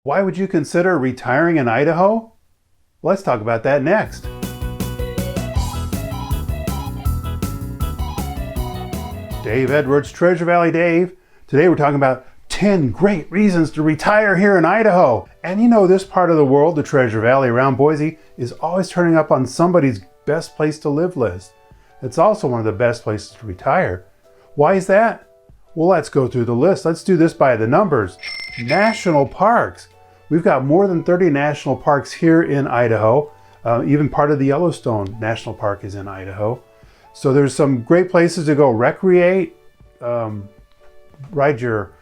Why would you consider retiring in Idaho? Let's talk about that next. Dave Edwards, Treasure Valley Dave. Today we're talking about 10 great reasons to retire here in Idaho. And you know, this part of the world, the Treasure Valley around Boise, is always turning up on somebody's best place to live list. It's also one of the best places to retire. Why is that? Well, let's go through the list. Let's do this by the numbers. National parks. We've got more than 30 national parks here in Idaho. Even part of the Yellowstone National Park is in Idaho. So there's some great places to go recreate, ride your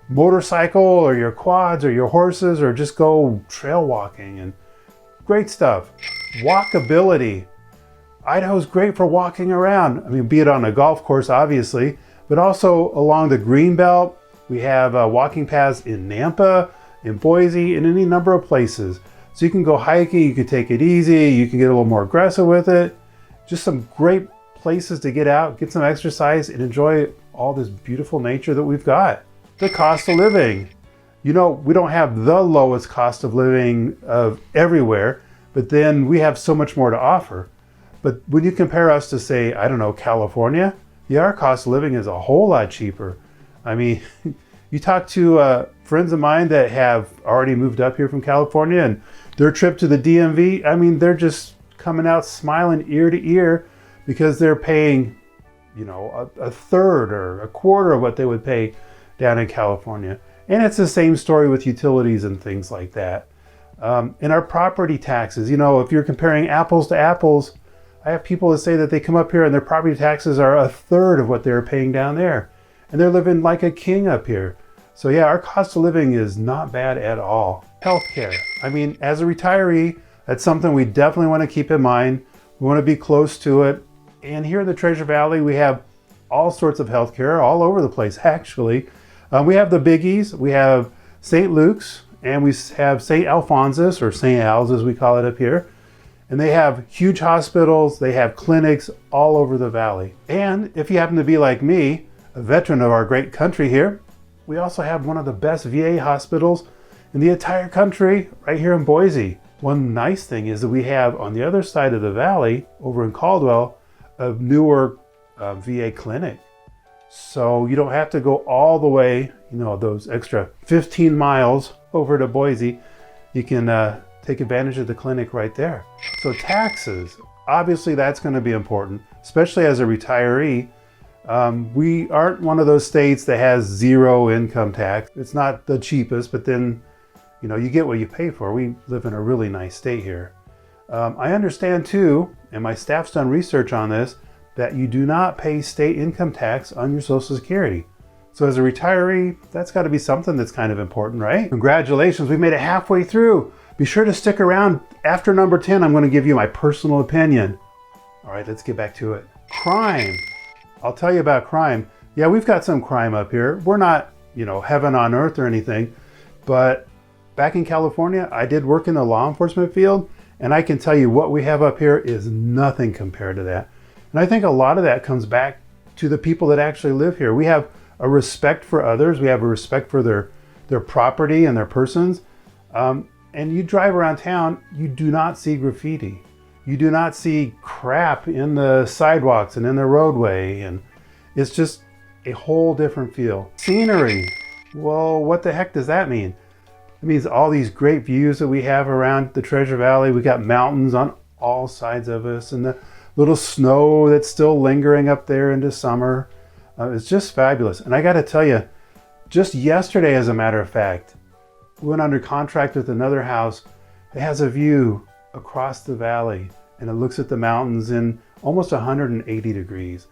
motorcycle or your quads or your horses, or just go trail walking, and great stuff. Walkability. Idaho's great for walking around. I mean, be it on a golf course, obviously, but also along the Greenbelt. We have walking paths in Nampa, in Boise, in any number of places. So you can go hiking, you can take it easy, you can get a little more aggressive with it. Just some great places to get out, get some exercise, and enjoy all this beautiful nature that we've got. The cost of living. You know, we don't have the lowest cost of living of everywhere, but then we have so much more to offer. But when you compare us to, say, I don't know, California, yeah, our cost of living is a whole lot cheaper. I mean, you talk to friends of mine that have already moved up here from California, and their trip to the DMV, I mean, they're just coming out smiling ear to ear because they're paying, you know, a third or a quarter of what they would pay down in California. And it's the same story with utilities and things like that. And our property taxes, you know, if you're comparing apples to apples, I have people that say that they come up here and their property taxes are a third of what they're paying down there. And they're living like a king up here. So yeah, our cost of living is not bad at all. Healthcare. I mean, as a retiree, that's something we definitely want to keep in mind. We want to be close to it. And here in the Treasure Valley, we have all sorts of healthcare all over the place, actually. We have the biggies. We have St. Luke's, and we have St. Alphonsus, or St. Al's as we call it up here. And they have huge hospitals, they have clinics all over the valley. And if you happen to be like me, a veteran of our great country here, we also have one of the best VA hospitals in the entire country right here in Boise. One nice thing is that we have on the other side of the valley, over in Caldwell, a newer VA clinic. So you don't have to go all the way, you know, those extra 15 miles over to Boise. You can take advantage of the clinic right there. So taxes, obviously that's going to be important, especially as a retiree. We aren't one of those states that has zero income tax. It's not the cheapest, but then, you know, you get what you pay for. We live in a really nice state here. I understand too, and my staff's done research on this, that you do not pay state income tax on your Social Security. So as a retiree, that's got to be something that's kind of important, right? Congratulations, we made it halfway through. Be sure to stick around. After number 10, I'm going to give you my personal opinion. All right, let's get back to it. Crime. I'll tell you about crime. Yeah, we've got some crime up here. We're not, you know, heaven on earth or anything, but back in California, I did work in the law enforcement field, and I can tell you what we have up here is nothing compared to that. And I think a lot of that comes back to the people that actually live here. We have a respect for others. We have a respect for their property and their persons. And you drive around town, you do not see graffiti. You do not see crap in the sidewalks and in the roadway. And it's just a whole different feel. Scenery. Well, what the heck does that mean? It means all these great views that we have around the Treasure Valley. We got mountains on all sides of us, and the little snow that's still lingering up there into summer. It's just fabulous. And I got to tell you, just yesterday, as a matter of fact, we went under contract with another house. It has a view across the valley, and it looks at the mountains in almost 180 degrees.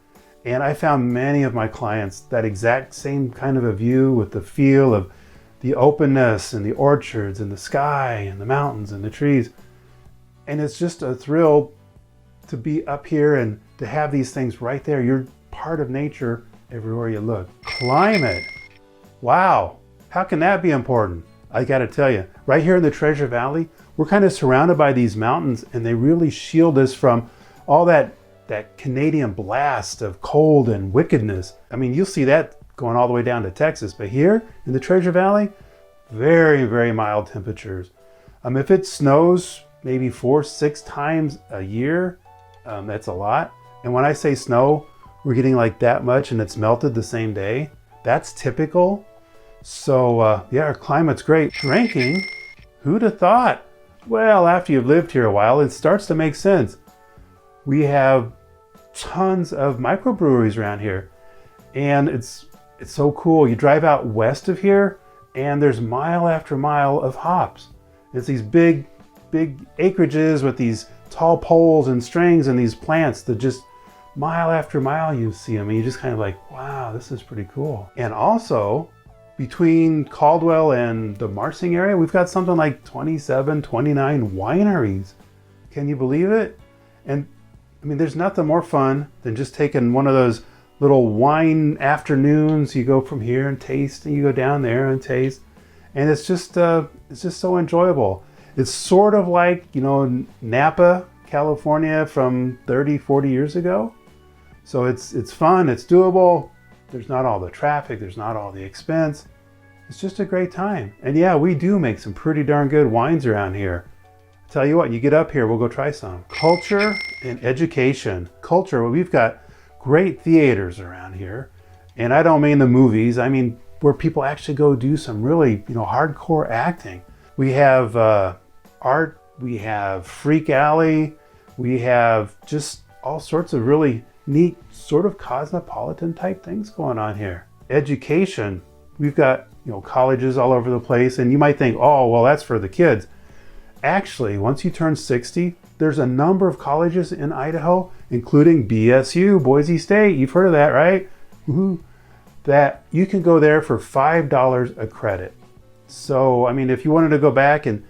And I found many of my clients that exact same kind of a view, with the feel of the openness and the orchards and the sky and the mountains and the trees. And it's just a thrill to be up here and to have these things right there. You're part of nature everywhere you look. Climate. Wow, how can that be important? I gotta tell you, right here in the Treasure Valley, we're kind of surrounded by these mountains, and they really shield us from all that Canadian blast of cold and wickedness. I mean, you'll see that going all the way down to Texas, but here in the Treasure Valley, Very, very mild temperatures. If it snows maybe 4-6 times a year, that's a lot. And when I say snow, we're getting like that much and it's melted the same day. That's typical. So yeah, our climate's great. Drinking, who'd have thought? Well, after you've lived here a while, it starts to make sense. We have tons of microbreweries around here, and it's so cool. You drive out west of here and there's mile after mile of hops. It's these big acreages with these tall poles and strings and these plants that just mile after mile you see them, and you just kind of like, wow, this is pretty cool. And also between Caldwell and the Marsing area, we've got something like 27, 29 wineries. Can you believe it? And I mean, there's nothing more fun than just taking one of those little wine afternoons. You go from here and taste, and you go down there and taste, and it's just so enjoyable. It's sort of like, you know, Nampa, California from 30, 40 years ago. So it's fun, it's doable. There's not all the traffic, there's not all the expense. It's just a great time. And yeah, we do make some pretty darn good wines around here. I tell you what, you get up here, we'll go try some. Culture and education. Culture, well, we've got great theaters around here. And I don't mean the movies, I mean where people actually go do some really, you know, hardcore acting. We have art, we have Freak Alley, we have just all sorts of really neat, sort of cosmopolitan type things going on here. Education, we've got, you know, colleges all over the place, and you might think, oh, well, that's for the kids. Actually, once you turn 60, there's a number of colleges in Idaho, including BSU, Boise State. You've heard of that, right? Woo-hoo. That you can go there for $5 a credit. So, I mean, if you wanted to go back and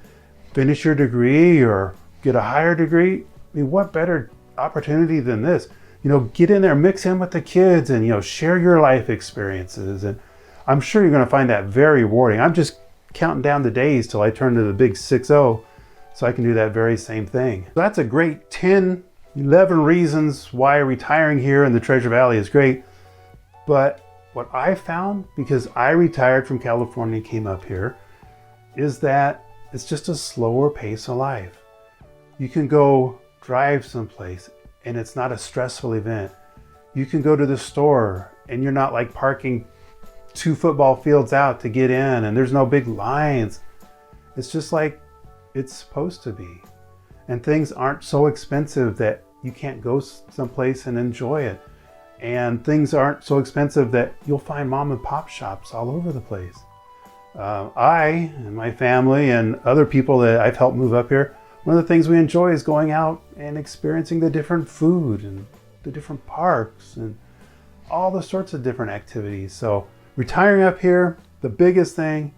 finish your degree or get a higher degree, I mean, what better opportunity than this? You know, get in there, mix in with the kids, and, you know, share your life experiences. And I'm sure you're going to find that very rewarding. I'm just counting down the days till I turn to the big 6-0, so I can do that very same thing. So that's a great 10, 11 reasons why retiring here in the Treasure Valley is great. But what I found, because I retired from California and came up here, is that it's just a slower pace of life. You can go drive someplace and it's not a stressful event. You can go to the store and you're not like parking 2 football fields out to get in, and there's no big lines. It's just like it's supposed to be. And things aren't so expensive that you can't go someplace and enjoy it. And things aren't so expensive that you'll find mom and pop shops all over the place. I and my family and other people that I've helped move up here, one of the things we enjoy is going out and experiencing the different food and the different parks and all the sorts of different activities. So retiring up here, the biggest thing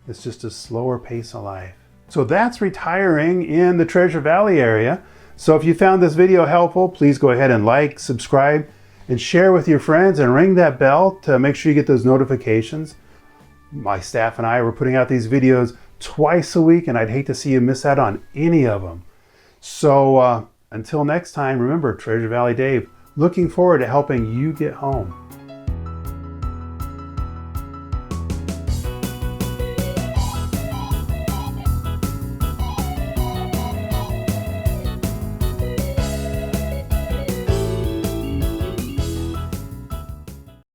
is just a slower pace of life. So that's retiring in the Treasure Valley area. So if you found this video helpful, please go ahead and like, subscribe, and share with your friends, and ring that bell to make sure you get those notifications. My staff and I were putting out these videos twice a week, and I'd hate to see you miss out on any of them. So until next time, remember, Treasure Valley Dave, looking forward to helping you get home.